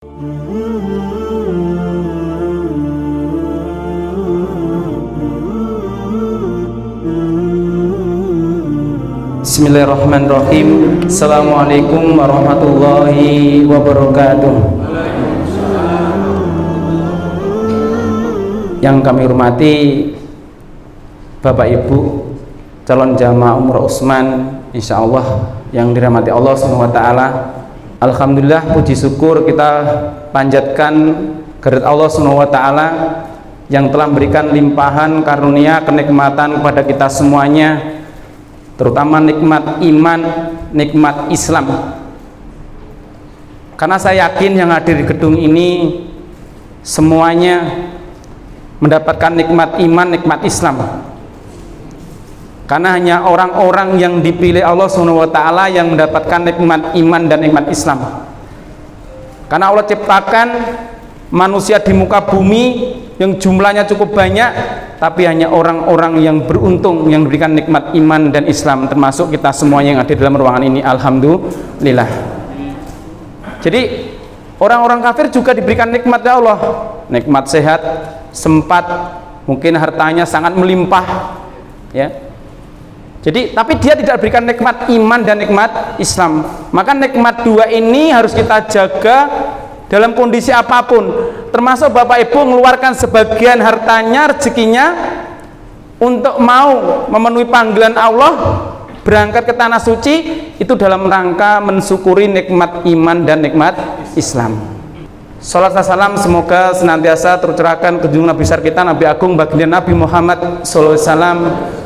Bismillahirrahmanirrahim. Assalamualaikum warahmatullahi wabarakatuh. Yang kami hormati Bapak Ibu calon jamaah umroh Utsman, insyaallah yang dirahmati Allah Subhanahu wa taala. Alhamdulillah, puji syukur kita panjatkan kehadirat Allah Subhanahu wa taala yang telah memberikan limpahan karunia kenikmatan kepada kita semuanya, terutama nikmat iman, nikmat Islam. Karena saya yakin yang hadir di gedung ini semuanya mendapatkan nikmat iman, nikmat Islam. Karena hanya orang-orang yang dipilih Allah Subhanahu wa taala yang mendapatkan nikmat iman dan nikmat Islam. Karena Allah ciptakan manusia di muka bumi yang jumlahnya cukup banyak, tapi hanya orang-orang yang beruntung yang diberikan nikmat iman dan Islam, termasuk kita semuanya yang ada dalam ruangan ini. Alhamdulillah. Jadi orang-orang kafir juga diberikan nikmat ya Allah, nikmat sehat, sempat, mungkin hartanya sangat melimpah, ya. Jadi, tapi dia tidak berikan nikmat iman dan nikmat Islam. Maka nikmat dua ini harus kita jaga dalam kondisi apapun. Termasuk Bapak Ibu mengeluarkan sebagian hartanya, rezekinya untuk mau memenuhi panggilan Allah, berangkat ke tanah suci, itu dalam rangka mensyukuri nikmat iman dan nikmat Islam. Salat dan salam semoga senantiasa tercurahkan ke junjungan Nabi besar kita, Nabi Agung baginda Nabi Muhammad SAW,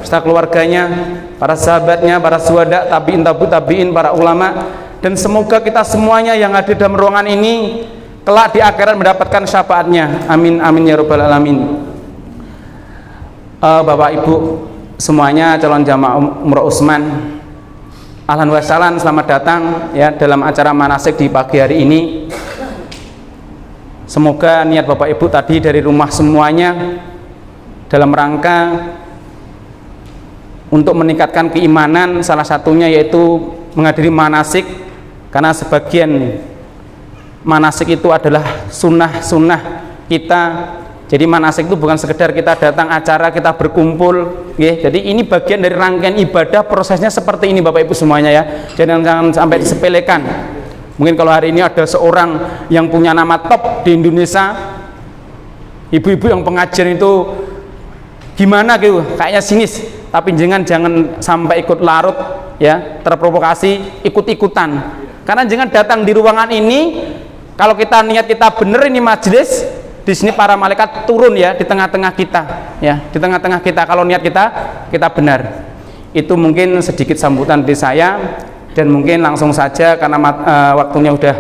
serta keluarganya, para sahabatnya, para syuhada, tabi'in, tabi'in, para ulama, dan semoga kita semuanya yang ada dalam ruangan ini kelak di akhirat mendapatkan syafaatnya. Amin amin ya rabbal alamin. Bapak Ibu semuanya calon jamaah umroh Utsman, ahlan wa sahlan, selamat datang ya dalam acara manasik di pagi hari ini. Semoga niat Bapak Ibu tadi dari rumah semuanya dalam rangka untuk meningkatkan keimanan, salah satunya yaitu menghadiri manasik, karena sebagian manasik itu adalah sunnah-sunnah kita. Jadi manasik itu bukan sekedar kita datang acara, kita berkumpul, ya. Jadi ini bagian dari rangkaian ibadah, prosesnya seperti ini Bapak Ibu semuanya ya. Jangan sampai disepelekan. Mungkin kalau hari ini ada seorang yang punya nama top di Indonesia, ibu-ibu yang pengajian itu gimana gitu, kayaknya sinis, tapi jangan sampai ikut larut ya, terprovokasi ikut-ikutan. Karena jangan datang di ruangan ini kalau kita niat kita bener, ini majelis di sini para malaikat turun ya di tengah-tengah kita ya, di tengah-tengah kita kalau niat kita benar. Itu mungkin sedikit sambutan dari saya. Dan mungkin langsung saja karena waktunya udah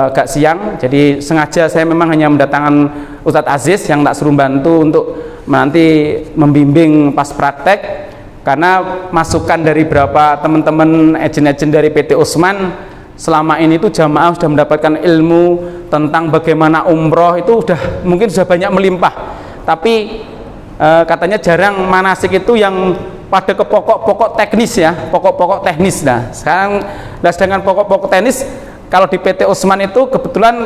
agak siang, jadi sengaja saya memang hanya mendatangkan Ustadz Aziz yang tak suruh bantu untuk nanti membimbing pas praktek, karena masukan dari beberapa teman-teman agen-agen dari PT Utsman selama ini itu jamaah sudah mendapatkan ilmu tentang bagaimana umroh, itu mungkin sudah banyak melimpah, tapi katanya jarang manasik itu yang pada ke pokok-pokok teknis ya, pokok-pokok teknis. Nah sekarang sedangkan pokok-pokok teknis kalau di PT Utsman itu kebetulan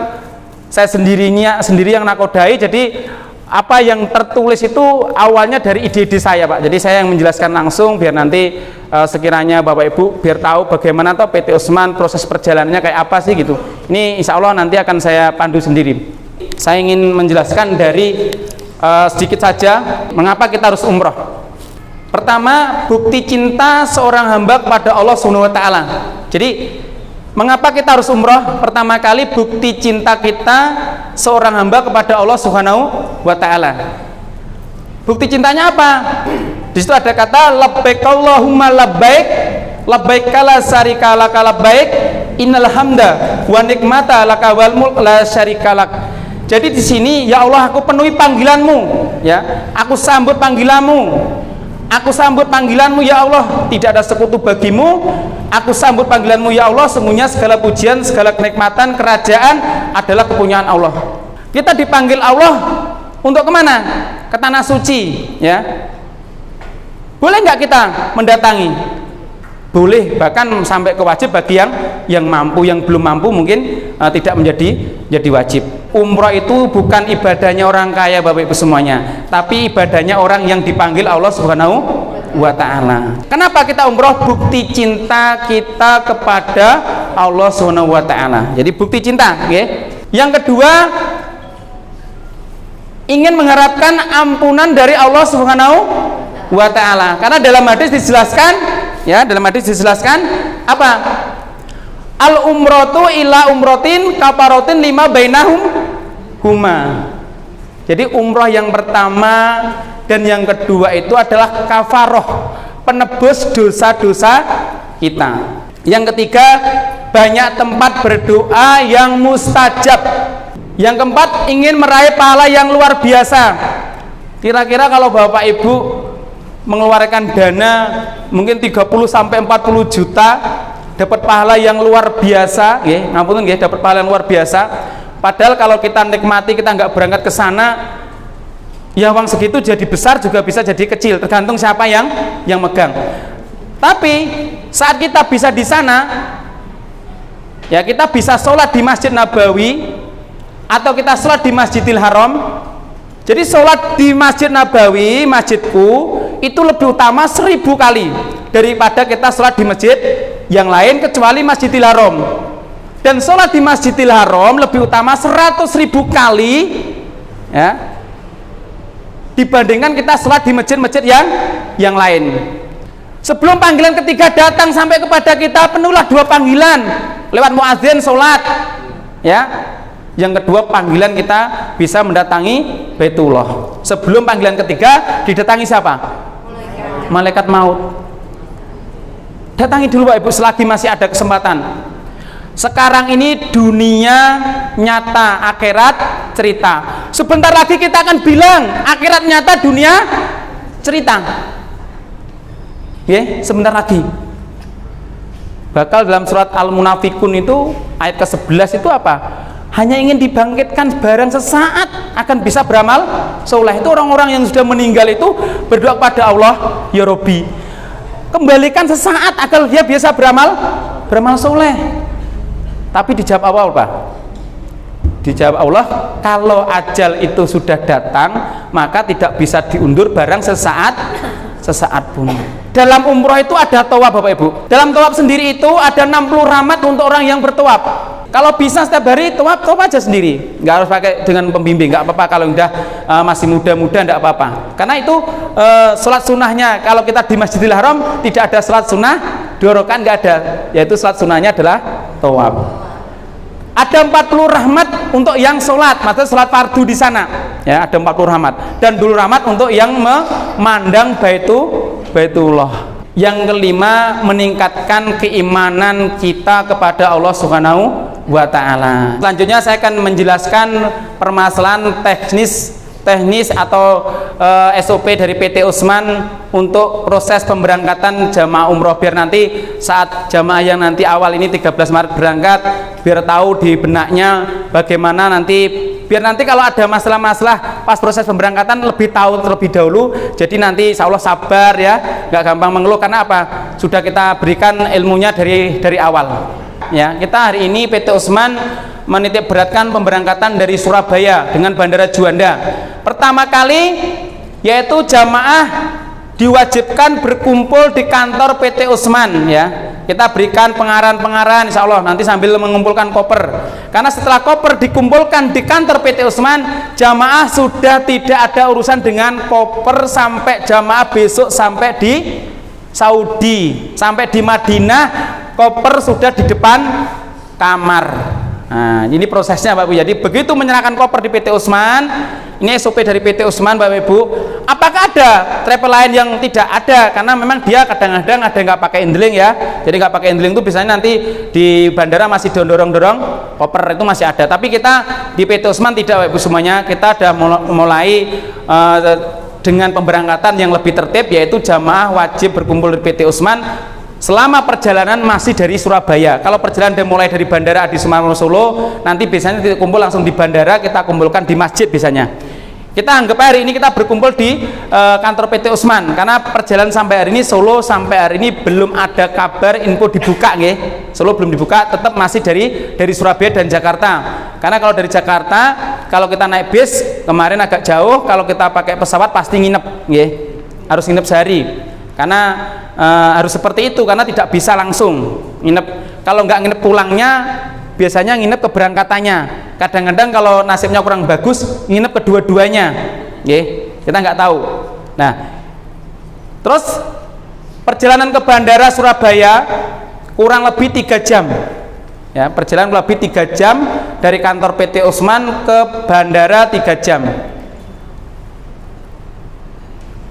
saya sendiri yang nakodai, jadi apa yang tertulis itu awalnya dari ide-ide saya Pak, jadi saya yang menjelaskan langsung biar nanti sekiranya Bapak Ibu biar tahu bagaimana toh PT Utsman proses perjalanannya kayak apa sih gitu. Ini insya Allah nanti akan saya pandu sendiri. Saya ingin menjelaskan dari sedikit saja mengapa kita harus umroh. Pertama, bukti cinta seorang hamba kepada Allah Subhanahu wa taala. Jadi, mengapa kita harus umroh? Pertama kali bukti cinta kita seorang hamba kepada Allah Subhanahu wa taala. Bukti cintanya apa? Di situ ada kata labbaik Allahumma labbaik, labbaik la syarika laka labbaik, innal hamda wa nikmata laka wal mulk la syarika lak. Jadi di sini ya Allah, aku penuhi panggilanmu, ya. Aku sambut panggilanmu. Aku sambut panggilanmu ya Allah, tidak ada sekutu bagimu. Aku sambut panggilanmu ya Allah, sesungguhnya segala pujian, segala kenikmatan, kerajaan adalah kepunyaan Allah. Kita dipanggil Allah untuk kemana? Ke tanah suci ya. Boleh nggak kita mendatangi? Boleh, bahkan sampai ke wajib bagi yang mampu. Yang belum mampu mungkin tidak menjadi wajib. Umroh itu bukan ibadahnya orang kaya Bapak Ibu semuanya, tapi ibadahnya orang yang dipanggil Allah Subhanahu wa ta'ala. Kenapa kita umroh? Bukti cinta kita kepada Allah Subhanahu wa ta'ala. Jadi bukti cinta, okay? Yang kedua, ingin mengharapkan ampunan dari Allah Subhanahu wa ta'ala. Karena dalam hadis dijelaskan, ya, dalam hadis dijelaskan apa? Al umrotu ila umrotin kafarotin lima bainahum huma. Jadi umroh yang pertama dan yang kedua itu adalah kafaroh, penebus dosa-dosa kita. Yang ketiga, banyak tempat berdoa yang mustajab. Yang keempat, ingin meraih pahala yang luar biasa. Kira-kira kalau Bapak Ibu mengeluarkan dana mungkin 30 sampai 40 juta dapat pahala yang luar biasa, nggih, ngapunten nggih, dapat pahala yang luar biasa. Padahal kalau kita nikmati, kita nggak berangkat ke sana, ya uang segitu jadi besar juga bisa jadi kecil, tergantung siapa yang megang. Tapi saat kita bisa di sana, ya kita bisa sholat di Masjid Nabawi atau kita sholat di Masjidil Haram. Jadi sholat di Masjid Nabawi, masjidku, itu lebih utama 1000 kali daripada kita sholat di masjid yang lain kecuali Masjidil Haram. Dan sholat di Masjidil Haram lebih utama 100.000 kali, ya, dibandingkan kita sholat di masjid-masjid yang lain. Sebelum panggilan ketiga datang sampai kepada kita, penuhlah 2 panggilan lewat muadzin sholat, ya. Yang kedua, panggilan kita bisa mendatangi Baitullah. Sebelum panggilan ketiga didatangi siapa? Malaikat maut. Datangi dulu Pak Ibu selagi masih ada kesempatan. Sekarang ini dunia nyata, akhirat cerita. Sebentar lagi kita akan bilang akhirat nyata, dunia cerita. Ya, sebentar lagi. Bakal dalam surat Al-Munafikun itu ayat ke-11 itu apa? Hanya ingin dibangkitkan barang sesaat akan bisa beramal soleh. Itu orang-orang yang sudah meninggal itu berdoa kepada Allah, ya Robbi, kembalikan sesaat agar dia biasa beramal soleh. Tapi dijawab Allah Pak, dijawab Allah, kalau ajal itu sudah datang maka tidak bisa diundur barang sesaat pun. Dalam umroh itu ada tawaf Bapak Ibu. Dalam tawaf sendiri itu ada 60 rahmat untuk orang yang bertawaf. Kalau bisa setiap hari tawaf aja sendiri, nggak harus pakai dengan pembimbing, nggak apa-apa. Kalau udah masih muda-muda nggak apa-apa. Karena itu sholat sunnahnya, kalau kita di Masjidil Haram tidak ada sholat sunnah 2 rakaat, nggak ada, yaitu sholat sunnahnya adalah tawaf. Ada 40 rahmat untuk yang sholat, maksudnya sholat fardu di sana, ya, ada 40 rahmat. Dan dulu rahmat untuk yang memandang Baitullah. Yang kelima, meningkatkan keimanan kita kepada Allah Subhanahu wa ta'ala. Selanjutnya saya akan menjelaskan permasalahan teknis atau SOP dari PT Utsman untuk proses pemberangkatan jamaah umroh, biar nanti saat jamaah yang nanti awal ini 13 Maret berangkat, biar tahu di benaknya bagaimana nanti, biar nanti kalau ada masalah-masalah pas proses pemberangkatan lebih tahu terlebih dahulu. Jadi nanti insya Allah sabar ya, nggak gampang mengeluh. Karena apa? Sudah kita berikan ilmunya dari awal. Ya, kita hari ini PT Utsman menitik beratkan pemberangkatan dari Surabaya dengan Bandara Juanda. Pertama kali yaitu jamaah diwajibkan berkumpul di kantor PT Utsman, ya. Kita berikan pengarahan insya Allah nanti sambil mengumpulkan koper. Karena setelah koper dikumpulkan di kantor PT Utsman, jamaah sudah tidak ada urusan dengan koper sampai jamaah besok sampai di Saudi, sampai di Madinah, koper sudah di depan kamar. Nah, ini prosesnya Bapak Ibu. Jadi begitu menyerahkan koper di PT Utsman, ini SOP dari PT Utsman Bapak Ibu. Apakah ada travel lain yang tidak ada? Karena memang dia kadang-kadang ada nggak pakai handling, ya. Jadi nggak pakai handling itu biasanya nanti di bandara masih dorong-dorong koper itu masih ada. Tapi kita di PT Utsman tidak Bapak Ibu semuanya. Kita sudah mulai dengan pemberangkatan yang lebih tertib, yaitu jamaah wajib berkumpul di PT Utsman selama perjalanan masih dari Surabaya. Kalau perjalanan mulai dari Bandara Adi Sumarmo Solo, nanti biasanya kita kumpul langsung di bandara, kita kumpulkan di masjid biasanya. Kita anggap hari ini kita berkumpul di kantor PT Usman, karena perjalanan sampai hari ini Solo sampai hari ini belum ada kabar info dibuka nggih. Solo belum dibuka, tetap masih dari Surabaya dan Jakarta. Karena kalau dari Jakarta, kalau kita naik bis kemarin agak jauh, kalau kita pakai pesawat pasti nginep nggih. Harus nginep sehari. Karena harus seperti itu, karena tidak bisa langsung nginep. Kalau nggak nginep pulangnya, biasanya nginep keberangkatannya. Kadang-kadang kalau nasibnya kurang bagus, nginep kedua-duanya, kita nggak tahu. Nah, terus perjalanan ke bandara Surabaya kurang lebih 3 jam. Ya, perjalanan kurang lebih 3 jam dari kantor PT Usman ke bandara 3 jam.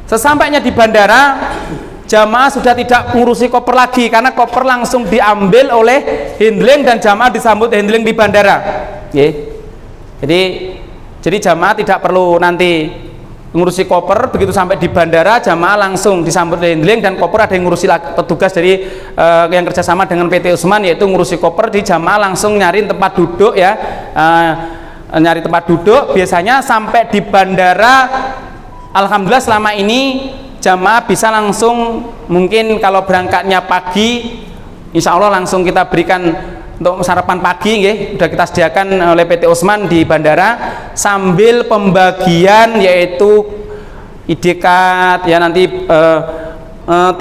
Sesampainya di bandara, jamaah sudah tidak ngurusi koper lagi, karena koper langsung diambil oleh handling dan jamaah disambut handling di bandara. Jadi jamaah tidak perlu nanti ngurusi koper, begitu sampai di bandara jamaah langsung disambut handling, dan koper ada yang ngurusi petugas dari yang kerjasama dengan PT Usman, yaitu ngurusi koper. Di jamaah langsung nyari tempat duduk ya, nyari tempat duduk. Biasanya sampai di bandara, alhamdulillah selama ini jamaah bisa langsung, mungkin kalau berangkatnya pagi, insya Allah langsung kita berikan untuk sarapan pagi, udah kita sediakan oleh PT Usman di bandara, sambil pembagian yaitu ID card ya, nanti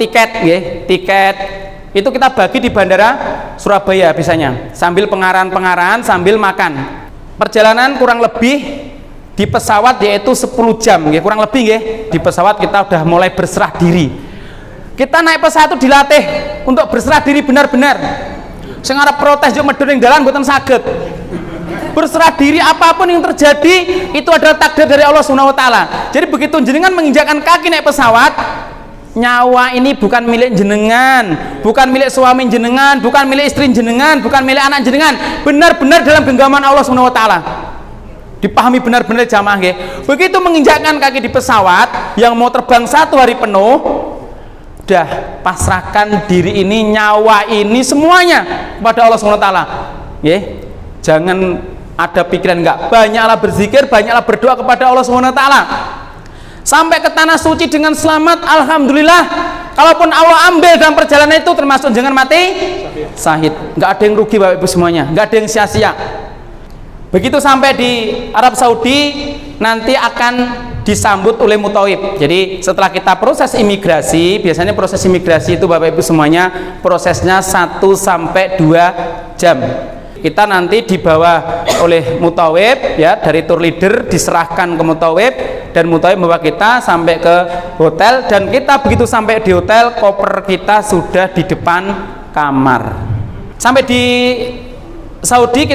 tiket, tiket itu kita bagi di bandara Surabaya biasanya, sambil pengarahan sambil makan. Perjalanan kurang lebih di pesawat yaitu 10 jam, kurang lebih di pesawat kita udah mulai berserah diri. Kita naik pesawat itu dilatih untuk berserah diri benar-benar. Sing arep protes yo medhun ning dalan mboten saged. Berserah diri apapun yang terjadi itu adalah takdir dari Allah Subhanahu wa taala. Jadi begitu jenengan menginjakkan kaki naik pesawat, nyawa ini bukan milik jenengan, bukan milik suami jenengan, bukan milik istri jenengan, bukan milik anak jenengan. Benar-benar dalam genggaman Allah Subhanahu wa taala. Dipahami benar-benar jamaah nggih. Begitu menginjakkan kaki di pesawat yang mau terbang 1 hari penuh, udah pasrahkan diri ini, nyawa ini semuanya kepada Allah Subhanahu wa taala. Jangan ada pikiran enggak, banyaklah berzikir, banyaklah berdoa kepada Allah Subhanahu wa taala. Sampai ke tanah suci dengan selamat, alhamdulillah. Kalaupun Allah ambil dalam perjalanan itu, termasuk jangan mati syahid. Enggak ada yang rugi Bapak Ibu semuanya, enggak ada yang sia-sia. Begitu sampai di Arab Saudi, nanti akan disambut oleh mutawib. Jadi setelah kita proses imigrasi, biasanya proses imigrasi itu Bapak Ibu semuanya prosesnya 1 sampai 2 jam. Kita nanti dibawa oleh mutawib ya, dari tour leader diserahkan ke mutawib, dan mutawib membawa kita sampai ke hotel, dan kita begitu sampai di hotel, koper kita sudah di depan kamar. Sampai di Saudi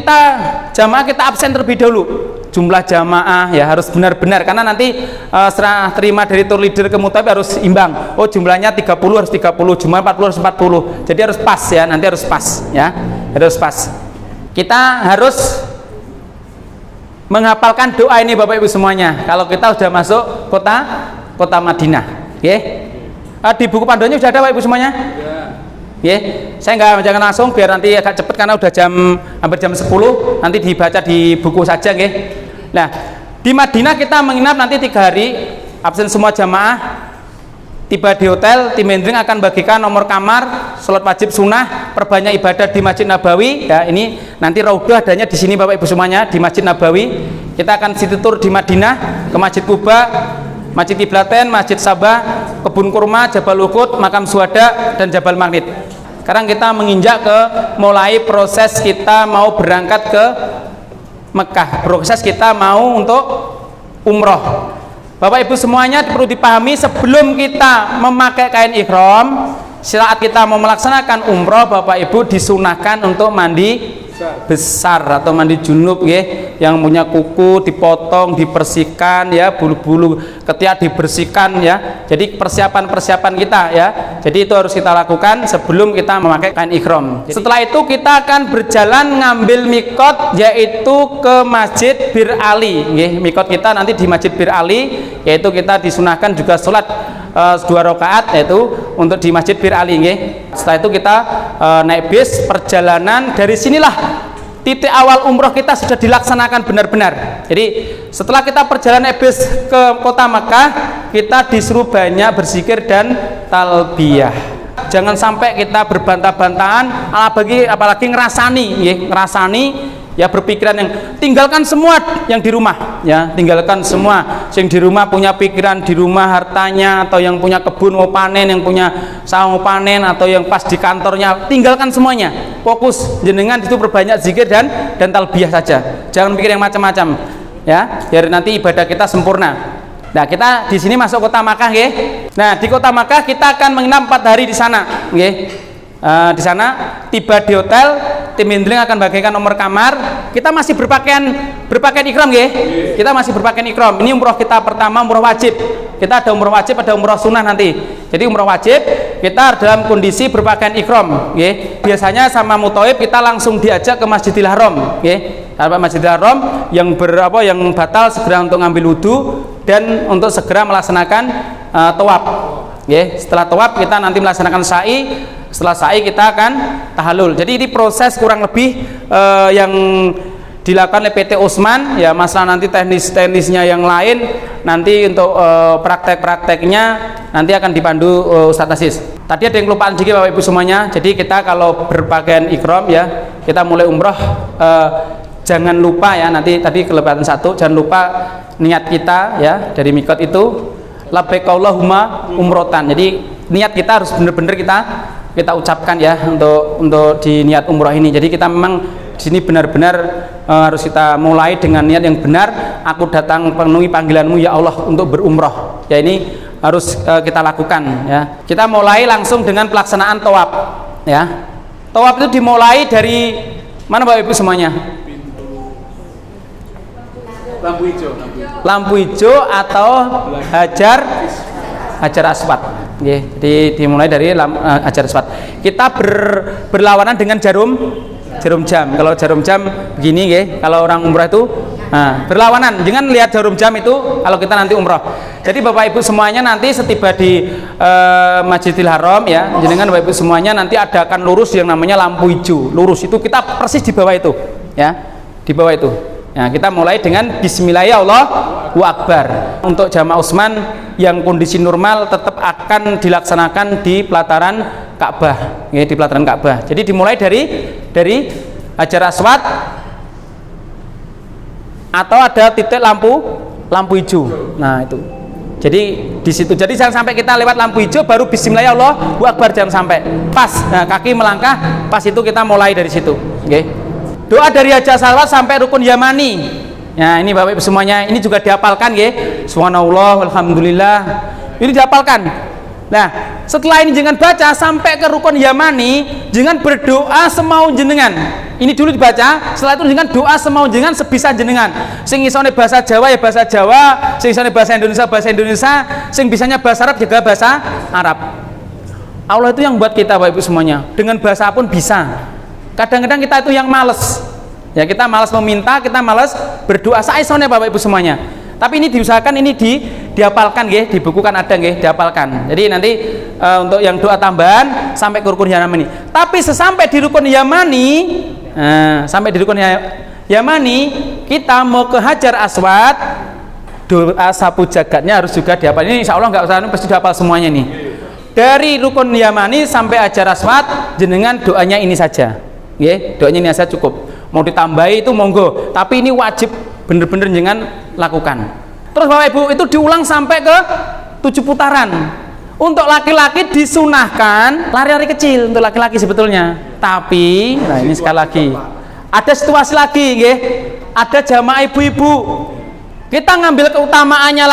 jamaah kita absen terlebih dahulu. Jumlah jamaah ya harus benar-benar, karena nanti serah terima dari tour leader ke mutawib harus imbang. Oh, jumlahnya 30 harus 30, jumlah 40 harus 40. Jadi harus pas ya, nanti harus pas ya. Harus pas. Kita harus menghafalkan doa ini Bapak Ibu semuanya. Kalau kita sudah masuk kota Madinah, di buku panduannya sudah ada Bapak Ibu semuanya? Saya nggak jangan langsung biar nanti agak cepat, karena udah hampir jam 10, nanti dibaca di buku saja. Nah, di Madinah kita menginap nanti 3 hari, absen semua jamaah. Tiba di hotel, tim handling akan bagikan nomor kamar, sholat wajib sunnah, perbanyak ibadah di Masjid Nabawi. Ya, ini nanti raudhah adanya di sini Bapak Ibu semuanya, di Masjid Nabawi. Kita akan city tour di Madinah, ke Masjid Kuba, Masjid Kiblaten, Masjid Sabah, Kebun Kurma, Jabal Uhud, Makam Syuhada, dan Jabal Magnit. Sekarang kita menginjak ke mulai proses kita mau berangkat ke Mekah, proses kita mau untuk umroh. Bapak Ibu semuanya perlu dipahami, sebelum kita memakai kain ihram, saat kita mau melaksanakan umroh, Bapak Ibu disunahkan untuk mandi besar atau mandi junub, yang punya kuku dipotong, dibersihkan ya, bulu-bulu ketiak dibersihkan ya. Jadi persiapan kita ya. Jadi itu harus kita lakukan sebelum kita memakai kain ihram. Setelah itu kita akan berjalan ngambil mikot, yaitu ke Masjid Bir Ali. Mikot kita nanti di Masjid Bir Ali, yaitu kita disunahkan juga sholat 2 rakaat yaitu untuk di Masjid Bir Ali. Setelah itu kita naik bis, perjalanan dari sinilah titik awal umroh kita sudah dilaksanakan benar-benar. Jadi setelah kita perjalanan ebes ke kota Makkah, kita disuruh banyak berzikir dan talbiyah. Jangan sampai kita berbantah-bantahan, apalagi ngerasani ya, berpikiran yang tinggalkan semua yang di rumah ya, tinggalkan semua yang di rumah, punya pikiran di rumah hartanya, atau yang punya kebun mau panen, yang punya sawah mau panen, atau yang pas di kantornya, tinggalkan semuanya, fokus jenengan itu perbanyak zikir dan talbiyah saja, jangan pikir yang macam-macam ya, biar nanti ibadah kita sempurna. Nah, kita di sini masuk kota Makkah nggih. Nah, di kota Makkah kita akan menginap 4 hari di sana nggih. Di sana tiba di hotel, tim handling akan bagikan nomor kamar. Kita masih berpakaian ikram nggih. Kita masih berpakaian ikram. Ini umroh kita pertama, umroh wajib. Kita ada umroh wajib, ada umroh sunnah nanti. Jadi umroh wajib kita dalam kondisi berpakaian ikram nggih. Biasanya sama muthaif kita langsung diajak ke Masjidil Haram nggih. Masjidil Haram yang batal segera untuk ngambil wudu dan untuk segera melaksanakan tawaf. Setelah tawaf kita nanti melaksanakan sa'i. Setelah sa'i kita akan tahallul. Jadi ini proses kurang lebih yang dilakukan oleh PT Utsman ya. Masalah nanti teknisnya yang lain nanti untuk praktek-prakteknya nanti akan dipandu Ustadz Aziz. Tadi ada yang kelupaan sedikit Bapak Ibu semuanya. Jadi kita kalau berpakaian ihram ya, kita mulai umroh jangan lupa ya, nanti tadi kelebatan 1, jangan lupa niat kita ya dari mikot itu labbaik Allahumma umrotan. Jadi niat kita harus benar-benar kita ucapkan ya untuk di niat umroh ini. Jadi kita memang di sini benar-benar harus kita mulai dengan niat yang benar. Aku datang penuhi panggilanmu ya Allah untuk berumroh. Ya ini harus kita lakukan ya. Kita mulai langsung dengan pelaksanaan tawaf ya. Tawaf itu dimulai dari mana Bapak Ibu semuanya? Lampu hijau atau hajar aswad. Jadi dimulai dari hajar aswad. Kita berlawanan dengan jarum jam. Kalau jarum jam begini kalau orang umrah itu berlawanan. Jangan lihat jarum jam itu kalau kita nanti umrah. Jadi Bapak Ibu semuanya nanti setiba di Masjidil Haram ya, jenengan Bapak Ibu semuanya nanti adakan lurus yang namanya lampu hijau. Lurus itu kita persis di bawah itu ya, di bawah itu. Nah, kita mulai dengan Bismillahirrahmanirrahim Akbar. Untuk jamaah Utsman yang kondisi normal tetap akan dilaksanakan di pelataran Ka'bah, ya, di pelataran Ka'bah. Jadi dimulai dari Hajar Aswad atau ada titik lampu hijau. Nah, itu. Jadi di situ. Jadi jangan sampai kita lewat lampu hijau baru Bismillahirrahmanirrahim Akbar, jangan sampai. Pas kaki melangkah, pas itu kita mulai dari situ. Oke. Doa dari Hajar Aswad sampai rukun Yamani. Ya, ini Bapak Ibu semuanya, ini juga dihafalkan ya. Subhanallah, alhamdulillah. Ini dihafalkan. Nah, setelah ini jangan baca sampai ke rukun Yamani, jangan berdoa semau jenengan. Ini dulu dibaca, setelah itu jangan doa semau jenengan sebisa jenengan. Sing isone bahasa Jawa ya bahasa Jawa, sing isone bahasa Indonesia, sing bisanya bahasa Arab juga bahasa Arab. Allah itu yang buat kita Bapak Ibu semuanya. Dengan bahasa pun bisa. Kadang-kadang kita itu yang males ya, kita malas meminta, kita malas berdoa saisone Bapak Ibu semuanya. Tapi ini diusahakan, ini dihafalkan nggih, di buku kan ada nggih, dihafalkan. Jadi nanti untuk yang doa tambahan sampai ke rukun Yamani. Tapi sesampai di rukun Yamani, sampai di rukun Yamani kita mau ke Hajar Aswad, doa sapu jagatnya harus juga dihafal. Ini insya Allah nggak usah pasti dihafal semuanya nih. Dari rukun Yamani sampai Hajar Aswad jenengan doanya ini saja. Doanya ini saja cukup. Mau ditambahi itu monggo, tapi ini wajib bener-bener jangan lakukan. Terus Bapak Ibu itu diulang sampai ke 7 putaran. Untuk laki-laki disunahkan lari-lari kecil untuk laki-laki sebetulnya. Tapi, nah ini sekali lagi ada situasi lagi, ada jamaah ibu-ibu. Kita ngambil keutamaannya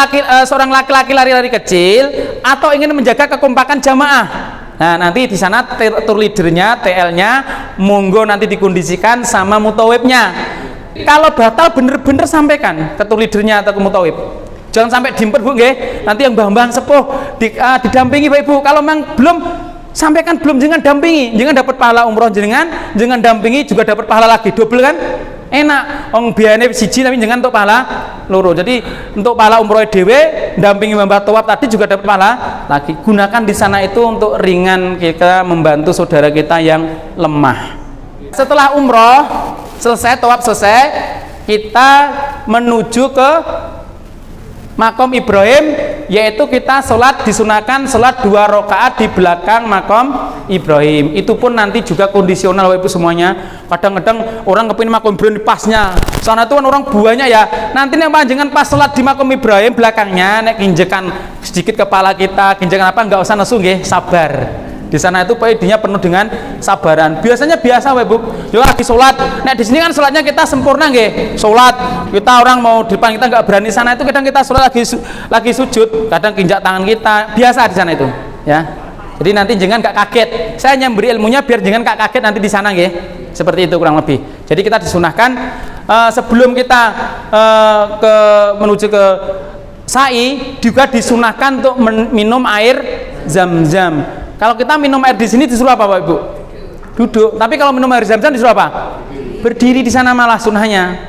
seorang laki-laki lari-lari kecil atau ingin menjaga kekompakan jamaah. Nah, nanti di sana tour leadernya, TL-nya, monggo nanti dikondisikan sama mutawibnya. Kalau batal bener-bener sampaikan ke tour leadernya atau ke mutawib. Jangan sampai dimpet Bu, nanti yang mbah-mbah sepuh didampingi Bapak Ibu. Kalau memang belum sampaikan, belum jangan dampingi, jangan dapat pahala umroh jangan dampingi juga dapat pahala lagi, double kan? Enak, biayanya siji tapi jangan untuk pahala loro. Jadi untuk pahala umroh dhewe dampingi mbah tawaf tadi juga dapat pahala lagi. Gunakan di sana itu untuk ringan, kita membantu saudara kita yang lemah. Setelah umroh selesai tawaf selesai, kita menuju ke makom Ibrahim, yaitu kita sholat disunahkan sholat 2 rakaat di belakang makom Ibrahim. Itu pun nanti juga kondisional Bapak Ibu semuanya. Kadang-kadang orang kepingin makom Ibrahim di pasnya, sana itu kan orang banyak ya. Nanti nek panjenengan pas sholat di makom Ibrahim belakangnya nek ginjekan sedikit kepala kita, ginjekan apa nggak usah nesu nggih, sabar. Di sana itu dia penuh dengan sabaran. Biasanya biasa Bapak Ibu, ya lagi sholat. Nah di sini kan sholatnya kita sempurna nggih. Sholat kita orang mau di depan kita nggak berani, sana itu kadang kita sholat lagi sujud, kadang kinjak tangan kita. Biasa di sana itu, ya. Jadi nanti jangan nggak kaget. Saya hanya beri ilmunya biar jangan nggak kaget nanti di sana nggih. Seperti itu kurang lebih. Jadi kita disunahkan sebelum kita menuju ke sa'i juga disunahkan untuk minum air zam-zam. Kalau kita minum air di sini disuruh apa Bapak Ibu? Duduk. Tapi kalau minum air zam-zam disuruh apa? Berdiri di sana malah sunahnya.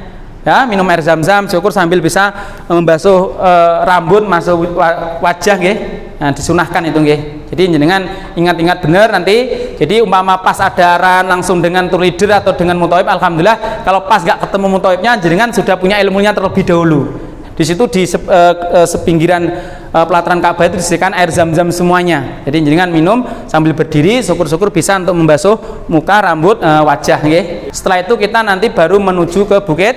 Ya, minum air zam-zam syukur sambil bisa membasuh rambut, masuk wajah nggih. Nah, disunahkan itu nggih. Jadi jenengan ingat-ingat benar nanti. Jadi umpama pas adaran langsung dengan tour leader atau dengan mutawib, alhamdulillah kalau pas nggak ketemu mutawibnya jenengan sudah punya ilmunya terlebih dahulu. Di situ di sepinggiran pelataran Ka'bah itu disediakan air zam-zam semuanya. Jadi jenengan minum sambil berdiri, syukur-syukur bisa untuk membasuh muka, rambut, wajah nggih. Setelah itu kita nanti baru menuju ke Bukit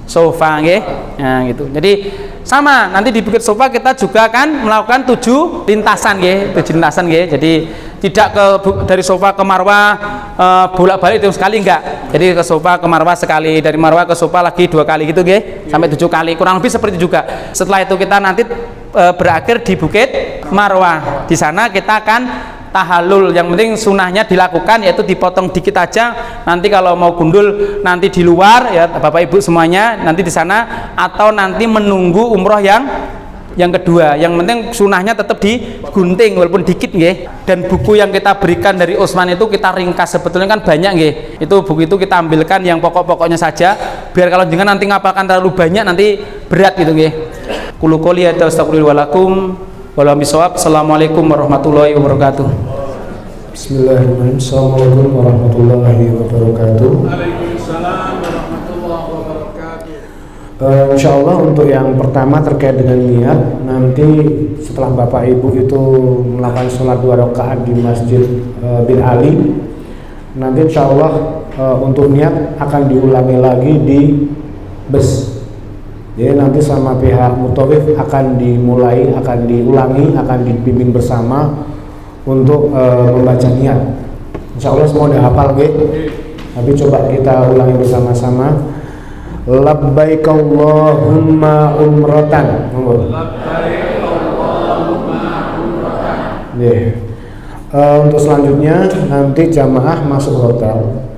Sofa nggih. Nah gitu. Jadi sama nanti di Bukit Sofa kita juga akan melakukan 7 lintasan nggih, 7 lintasan nggih. Jadi tidak dari Sofa ke Marwah bolak-balik itu sekali enggak. Jadi ke Sofa ke Marwah sekali, dari Marwah ke Sofa lagi 2 kali gitu nggih, sampai 7 kali kurang lebih seperti itu juga. Setelah itu kita nanti berakhir di Bukit Marwah. Di sana kita akan tahallul. Yang penting sunahnya dilakukan yaitu dipotong dikit aja. Nanti kalau mau gundul nanti di luar ya Bapak Ibu semuanya nanti di sana, atau nanti menunggu umroh yang kedua. Yang penting sunahnya tetap digunting walaupun dikit nggih. Dan buku yang kita berikan dari Utsman itu kita ringkas, sebetulnya kan banyak nggih. Itu buku itu kita ambilkan yang pokok-pokoknya saja biar kalau jangan nanti ngapalkan terlalu banyak nanti berat gitu nggih. Qul qouli astaghfiru walakum wala bisawab. Assalamualaikum warahmatullahi wabarakatuh. Bismillahirrahmanirrahim. Assalamualaikum warahmatullahi wabarakatuh. Insyaallah untuk yang pertama terkait dengan niat, nanti setelah Bapak Ibu itu melakukan sholat 2 rakaat di Masjid bin Ali, nanti insyaallah untuk niat akan diulangi lagi di bus. Jadi nanti sama pihak mutawif akan dimulai, akan diulangi, akan dibimbing bersama untuk membaca niat. Insyaallah semua udah hafal nggih. Tapi coba kita ulangi bersama-sama. Labbaik Allahumma umratan. Labbaik Allahumma umratan. Untuk selanjutnya nanti jamaah masuk hotel,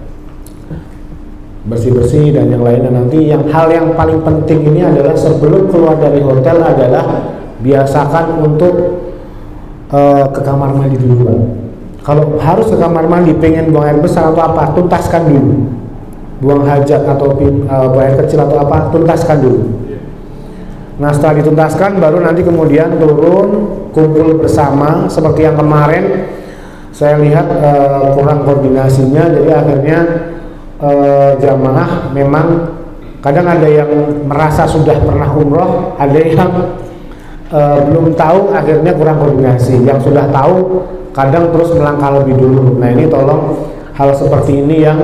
bersih-bersih dan yang lainnya. Nanti hal yang paling penting ini adalah sebelum keluar dari hotel adalah biasakan untuk ke kamar mandi dulu. Kalau harus ke kamar mandi, pengen buang air besar atau apa, tuntaskan dulu. Buang hajat atau buang air kecil atau apa, tuntaskan dulu. Nah setelah dituntaskan baru nanti kemudian turun kumpul bersama. Seperti yang kemarin saya lihat kurang koordinasinya, jadi akhirnya jamaah memang kadang ada yang merasa sudah pernah umroh, ada yang belum tahu, akhirnya kurang koordinasi. Yang sudah tahu kadang terus melangkah lebih dulu. Nah ini tolong hal seperti ini yang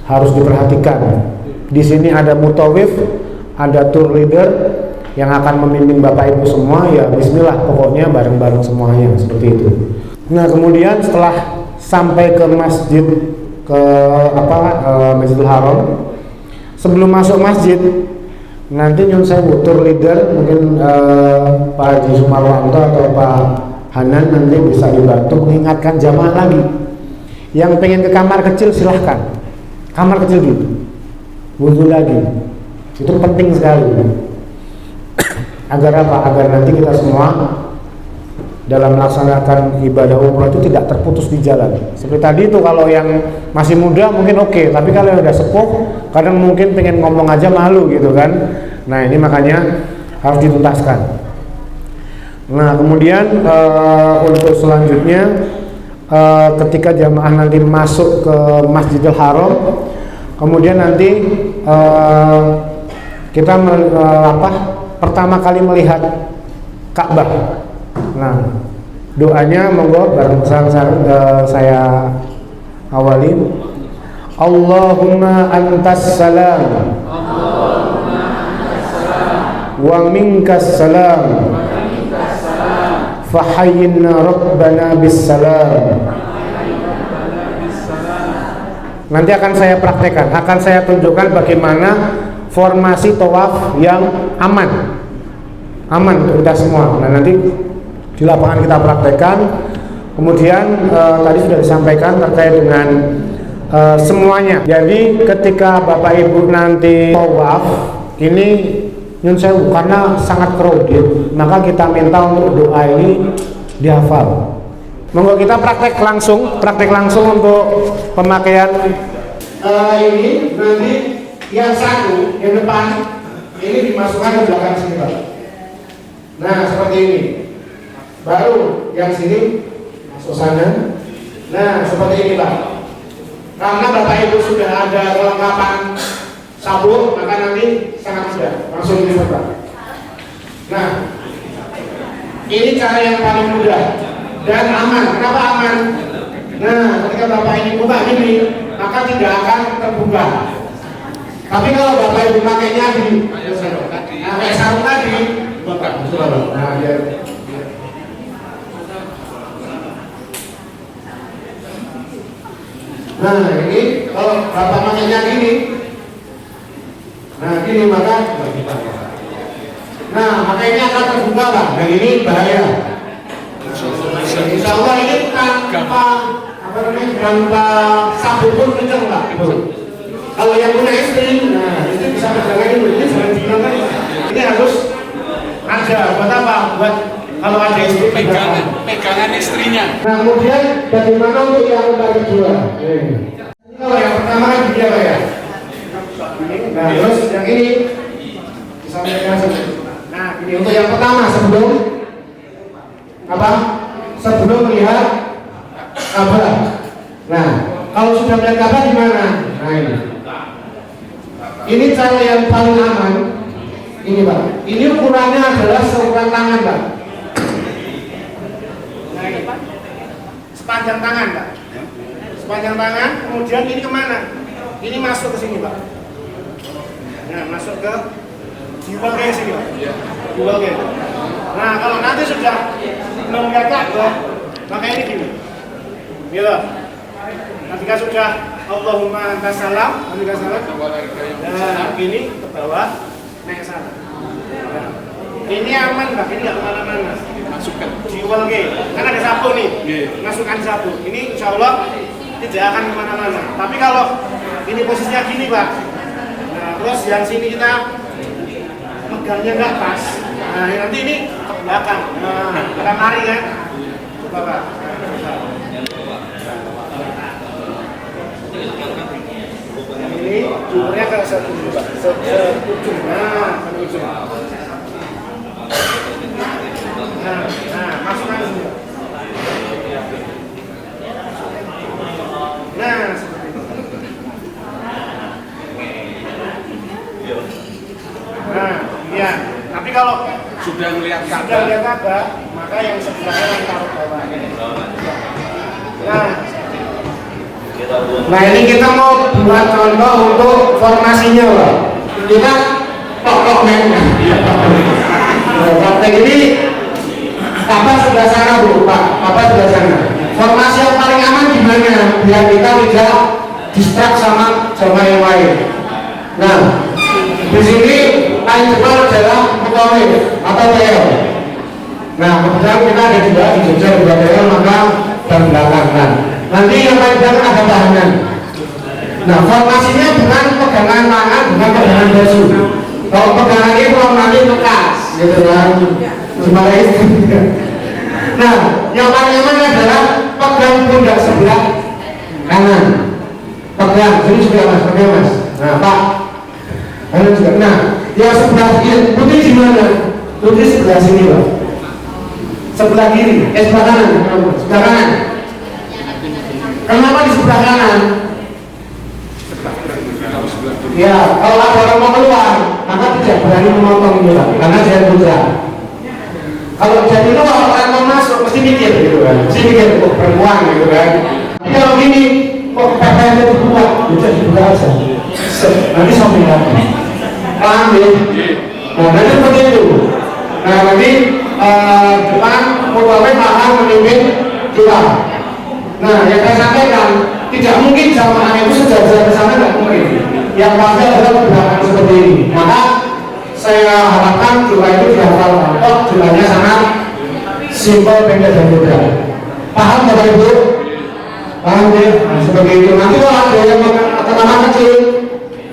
harus diperhatikan. Di sini ada mutawif, ada tour leader yang akan membimbing Bapak Ibu semua. Ya bismillah, pokoknya bareng-bareng semuanya seperti itu. Nah kemudian setelah sampai ke masjid, ke Masjidil Haram, sebelum masuk masjid nanti nyun saya tour leader mungkin Pak Haji Sumarwanto atau Pak Hanan nanti bisa dibantu mengingatkan jamaah lagi. Yang pengen ke kamar kecil silahkan, kamar kecil gitu, wudhu lagi, itu penting sekali. Agar apa? Agar nanti kita semua dalam melaksanakan ibadah umrah itu tidak terputus di jalan. Seperti tadi itu kalau yang masih muda mungkin oke, tapi kalau yang udah sepuh kadang mungkin pengen ngomong aja malu gitu kan. Nah ini makanya harus dituntaskan. Nah kemudian untuk selanjutnya ketika jamaah nanti masuk ke Masjidil Haram, Kemudian nanti kita pertama kali melihat Ka'bah. Nah, doanya monggo bareng-bareng saya awali. Allahumma antas salam wa minkas salam fahayyina rabbana bis salam. Nanti akan saya praktekkan, akan saya tunjukkan bagaimana formasi tawaf yang aman untuk kita semua. Nah, nanti di lapangan kita praktekkan. Kemudian tadi sudah disampaikan terkait dengan semuanya. Jadi ketika Bapak Ibu nanti tawaf ini nyun sewu karena sangat crowded, maka kita minta untuk doa ini dihafal. Monggo kita praktek langsung untuk pemakaian ini. Nanti yang satu yang depan ini dimasukkan ke belakang sini, Pak. Nah, seperti ini. Baru yang sini masuk sana. Nah, seperti ini, Pak. Karena Bapak Ibu sudah ada kelengkapan sabuk, maka nanti sangat mudah, langsung dibuka. Nah, ini cara yang paling mudah dan aman. Kenapa aman? Nah, ketika Bapak ini buka ini, maka tidak akan terbuka. Tapi kalau Bapak Ibu pakainya di pakai sarung tadi, buka. Nah, nah, ini kalau Bapak pakainya gini. Nah, gini maka ini akan terbuka, Pak. Dan ini bahaya. Insya Allah ini tanpa sabuk pun kencang, Pak. Kalau yang punya istri, nah itu bisa pegangan ini jangan digunakan. Ini harus ada buat apa? Buat kalau ada istri pegangan istrinya. Nah, kemudian bagaimana untuk yang kedua? Ini kalau yang pertama kan dia, Pak, ya. Nah, terus yang ini disampaikan. Nah, ini untuk yang pertama sebelum melihat Ka'bah. Nah, kalau sudah melihat Ka'bah gimana? Nah, ini cara yang paling aman. Ini, Pak. Ini ukurannya adalah seukuran tangan, Pak. Nah, ini sepanjang tangan, Pak. Sepanjang tangan. Kemudian ini kemana? Ini masuk ke sini, Pak. Nah, masuk ke jiwalnya sini, Pak. Jiwalnya. Nah, kalau nanti sudah melihat Ka'bah, maka ini gini. Bila ketika sudah Allahumma antas salam, nah, ini ke bawah, naik ke sana. Nah, ini aman, Pak. Ini nggak kemana-mana. Masukkan jiwalnya. Kan ada sapu nih. Masukkan sapu. Ini insya Allah tidak akan kemana-mana. Tapi kalau ini posisinya gini, Pak. Nah, terus yang sini kita megangnya nggak pas. Nah, nanti ini ke belakang. Nah, kita lari kan. Coba, Pak. Ini jumlahnya ke seujung, Pak. Seujung. Nah, seujung. Nah, masukkan ke sini. Nah, seperti itu. Nah, iya. Tapi kalau sudah melihat Ka'bah, maka yang sebelahnya taruh bawah. Nah, ini kita mau buat contoh untuk formasinya, Pak. Kita tok memang. Praktek ini Ka'bah sudah sana, Bu, Pak. Ka'bah sudah sana. Formasi yang paling aman gimana? Biar kita tidak distrak sama yang lain. Nah, di sini paling depan adalah mutawif atau TL. Nah, kebetulan kita ada dua di Jogja, dua TL, maka berbelakang. Nah, nanti yang paling belakang ada tahanan. Nah, formasinya bukan pegangan tangan, bukan pegangan baju. Kalau pegangan ini kalau nanti bekas, gitu kan? Gimana itu? Nah, yang paling aman adalah pegang pundak sebelah kanan. Pegang, sini juga Mas, pegang Mas. Nah, Pak. Kanan juga. Nah, yang sebelah kiri, putih di mana? Putih sebelah sini, Pak. Sebelah kiri, sebelah kanan. Sebelah kanan. Kenapa di sebelah kanan? Ya, kalau ada orang mau keluar, maka tidak berani memotong itu, Pak, karena dia putra. Kalau jadi luar orang mau masuk, mesti mikir gitu kan, mesti mikir kok perempuan gitu kan. Tapi kalau gini, kok PPN itu dibuat, bisa dibuka aja. Nanti sampai lagi. Paham ya? Nah, nanti seperti itu. Nah, nanti depan pegawai paham memimpin kita. Nah, yang saya sampaikan, tidak mungkin jamaah itu sejajar ke sana, tidak mungkin. Yang pasti adalah gerakan seperti ini. Maka saya harapkan doa itu dihafalkan. Oh, doanya sangat simpel, pendek dan mudah. Paham Bapak Ibu? Paham ya? Nah, seperti itu. Nanti kalau ada yang atau nama kecil,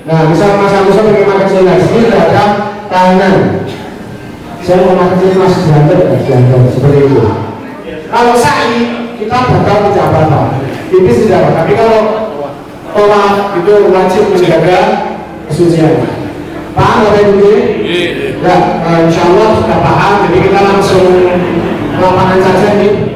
nah misal Mas Agus pakai nama kecil, nah sini sudah ada tangan. Saya mau nama kecil Mas Jangan, seperti itu. Kalau sa'i kita bakal pejabat, ini tidak, tapi kalau tolak itu wajib menjaga kesucian. Paham Bapak Ibu? Ya, insya Allah sudah paham. Jadi kita langsung lapangan saja nih.